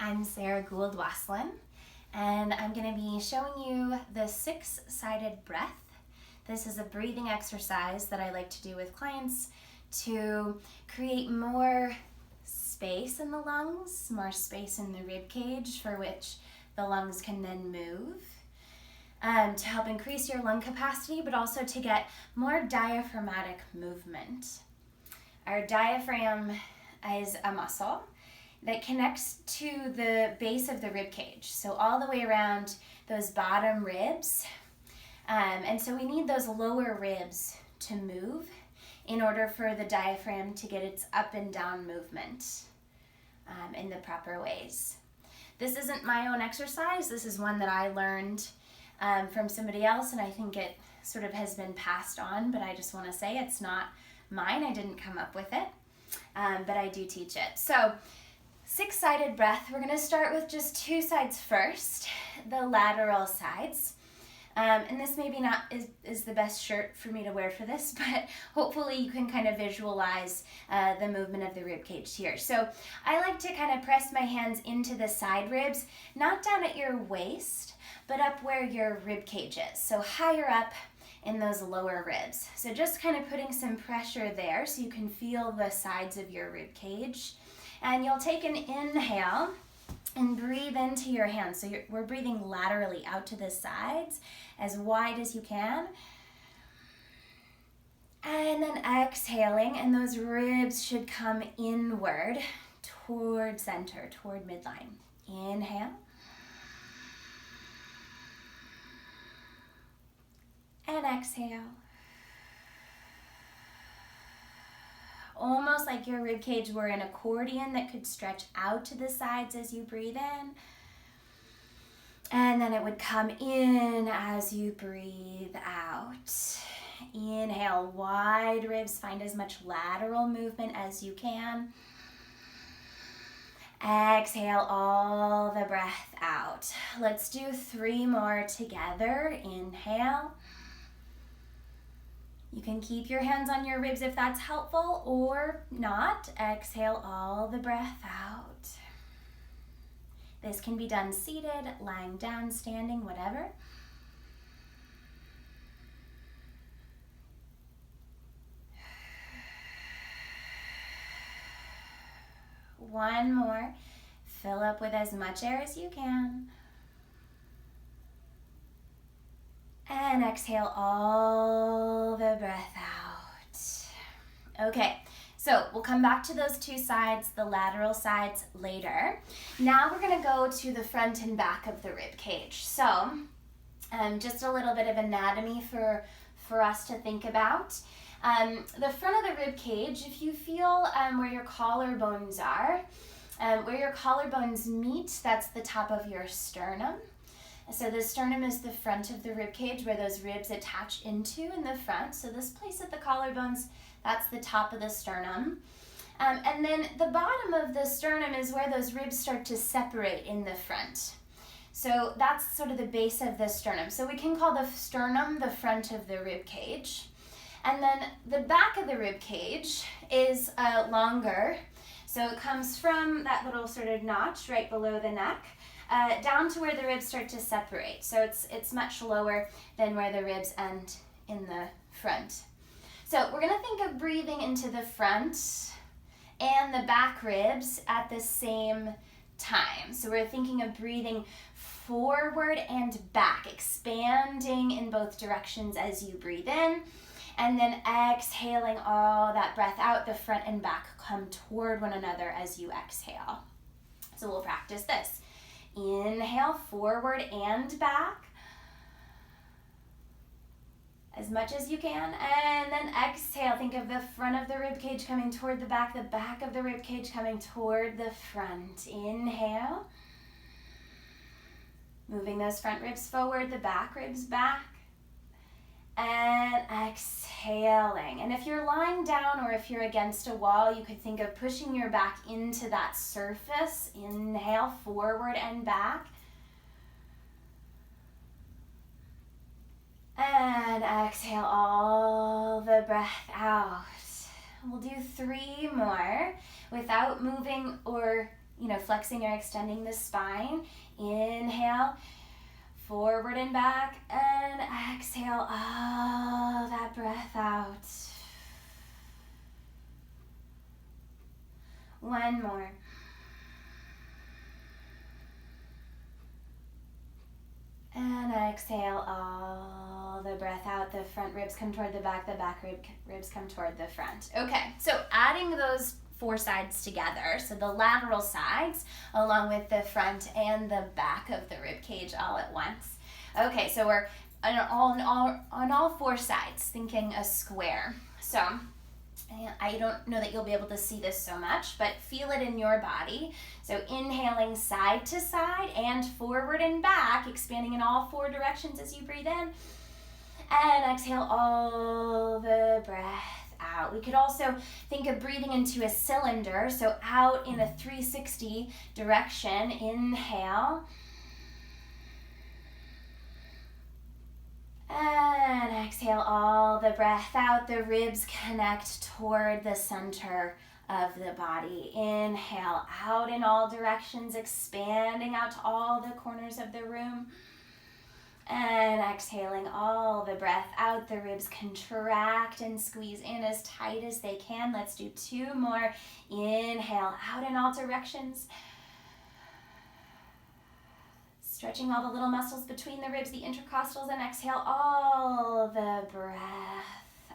I'm Sarah Gould-Waslohn, and I'm going to be showing you the 6-sided breath. This is a breathing exercise that I like to do with clients to create more space in the lungs, more space in the rib cage for which the lungs can then move, to help increase your lung capacity, but also to get more diaphragmatic movement. Our diaphragm is a muscle that connects to the base of the rib cage, so all the way around those bottom ribs. And so we need those lower ribs to move in order for the diaphragm to get its up and down movement in the proper ways. This isn't my own exercise. This is one that I learned from somebody else, and I think it sort of has been passed on, but I just want to say it's not mine. I didn't come up with it, but I do teach it. So 6-sided breath, we're going to start with just 2 sides first, the lateral sides. And this maybe not is the best shirt for me to wear for this, but hopefully you can kind of visualize the movement of the rib cage here. So I like to kind of press my hands into the side ribs, not down at your waist, but up where your rib cage is. So higher up in those lower ribs. So just kind of putting some pressure there so you can feel the sides of your rib cage. And you'll take an inhale and breathe into your hands. So we're breathing laterally out to the sides as wide as you can. And then exhaling, and those ribs should come inward toward center, toward midline. Inhale. And exhale. Almost like your rib cage were an accordion that could stretch out to the sides as you breathe in. And then it would come in as you breathe out. Inhale, wide ribs, find as much lateral movement as you can. Exhale all the breath out. Let's do 3 more together. Inhale. You can keep your hands on your ribs if that's helpful, or not. Exhale all the breath out. This can be done seated, lying down, standing, whatever. One more. Fill up with as much air as you can. And exhale all the breath out. Okay, so we'll come back to those 2 sides, the lateral sides, later. Now we're going to go to the front and back of the rib cage. So just a little bit of anatomy for us to think about. The front of the rib cage, if you feel where your collarbones are, where your collarbones meet, that's the top of your sternum. So the sternum is the front of the rib cage where those ribs attach into in the front. So this place at the collarbones, that's the top of the sternum. And then the bottom of the sternum is where those ribs start to separate in the front. So that's sort of the base of the sternum. So we can call the sternum the front of the rib cage. And then the back of the rib cage is longer. So it comes from that little sort of notch right below the neck, down to where the ribs start to separate. So it's much lower than where the ribs end in the front. So we're going to think of breathing into the front and the back ribs at the same time. So we're thinking of breathing forward and back, expanding in both directions as you breathe in, and then exhaling all that breath out. The front and back come toward one another as you exhale. So we'll practice this. Inhale, forward and back, as much as you can, and then exhale. Think of the front of the rib cage coming toward the back of the rib cage coming toward the front. Inhale, moving those front ribs forward, the back ribs back, and exhaling. And if you're lying down or if you're against a wall, you could think of pushing your back into that surface. Inhale, forward and back. And exhale all the breath out. We'll do 3 more without moving or flexing or extending the spine. Inhale, forward and back, and exhale all that breath out. One more. And exhale all the breath out. The front ribs come toward the back ribs come toward the front. Okay, so adding those 4 sides together, so the lateral sides along with the front and the back of the rib cage all at once. Okay, so we're on all 4 sides, thinking a square. So I don't know that you'll be able to see this so much, but feel it in your body. So inhaling side to side and forward and back, expanding in all 4 directions as you breathe in. And exhale all the breath out. We could also think of breathing into a cylinder, so out in a 360 direction. Inhale. And exhale all the breath out. The ribs connect toward the center of the body. Inhale out in all directions, expanding out to all the corners of the room. And exhaling all the breath out. The ribs contract and squeeze in as tight as they can. Let's do 2 more. Inhale out in all directions. Stretching all the little muscles between the ribs, the intercostals, and exhale all the breath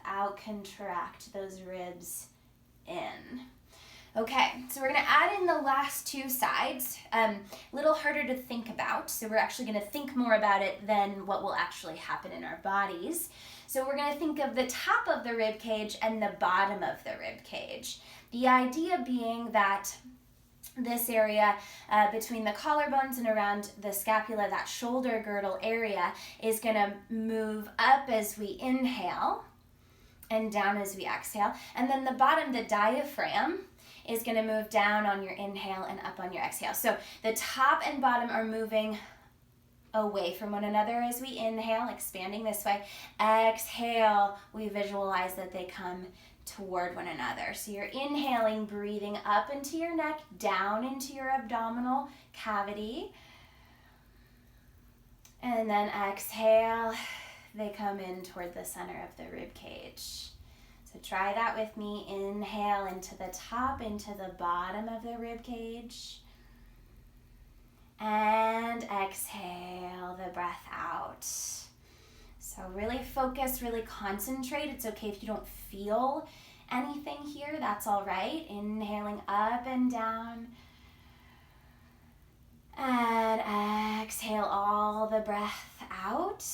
out. Contract those ribs in. Okay, so we're going to add in the last 2 sides. A little harder to think about, so we're actually going to think more about it than what will actually happen in our bodies. So we're going to think of the top of the rib cage and the bottom of the rib cage. The idea being that this area between the collarbones and around the scapula, that shoulder girdle area, is going to move up as we inhale and down as we exhale. And then the bottom, the diaphragm, is going to move down on your inhale and up on your exhale. So the top and bottom are moving away from one another as we inhale, expanding this way. Exhale, we visualize that they come toward one another. So you're inhaling, breathing up into your neck, down into your abdominal cavity. And then exhale, they come in toward the center of the rib cage. So try that with me. Inhale into the top, into the bottom of the rib cage. And exhale the breath out. So really focus, really concentrate. It's okay if you don't feel anything here, that's all right. Inhaling up and down. And exhale all the breath out.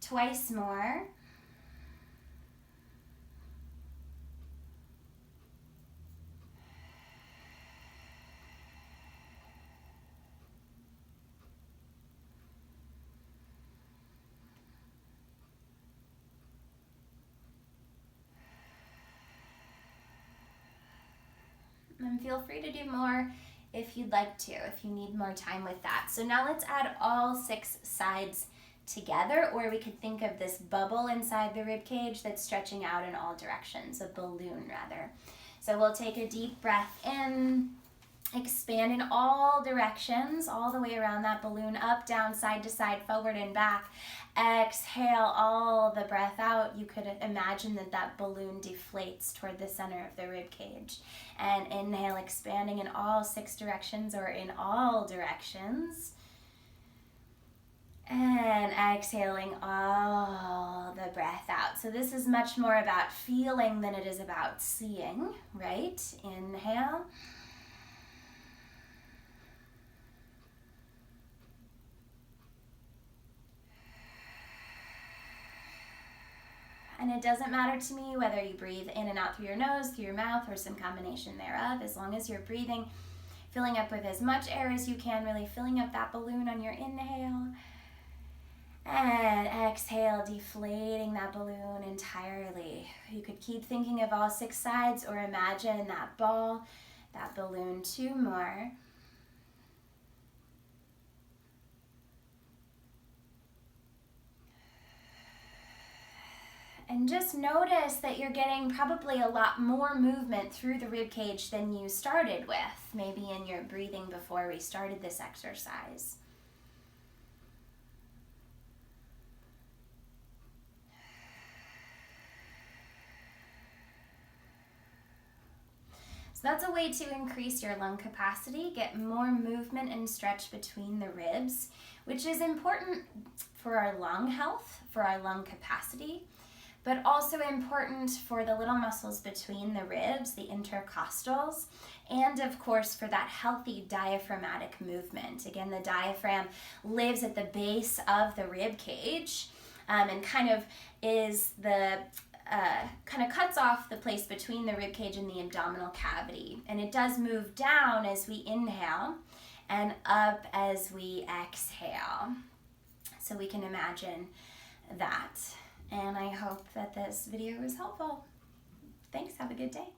Twice more. And feel free to do more if you'd like to, if you need more time with that. So now let's add all 6 sides together, or we could think of this bubble inside the rib cage that's stretching out in all directions, a balloon rather. So we'll take a deep breath in, expand in all directions, all the way around that balloon, up, down, side to side, forward and back. Exhale all the breath out. You could imagine that balloon deflates toward the center of the rib cage. And inhale, expanding in all 6 directions or in all directions. And exhaling all the breath out. So this is much more about feeling than it is about seeing, right? Inhale. And it doesn't matter to me whether you breathe in and out through your nose, through your mouth, or some combination thereof, as long as you're breathing, filling up with as much air as you can, really filling up that balloon on your inhale. And exhale, deflating that balloon entirely. You could keep thinking of all 6 sides or imagine that ball, that balloon. 2 more. And just notice that you're getting probably a lot more movement through the rib cage than you started with, maybe in your breathing before we started this exercise. So that's a way to increase your lung capacity, get more movement and stretch between the ribs, which is important for our lung health, for our lung capacity, but also important for the little muscles between the ribs, the intercostals, and of course for that healthy diaphragmatic movement. Again, the diaphragm lives at the base of the rib cage and kind of is the kind of cuts off the place between the rib cage and the abdominal cavity. And it does move down as we inhale and up as we exhale. So we can imagine that. And I hope that this video was helpful. Thanks, have a good day.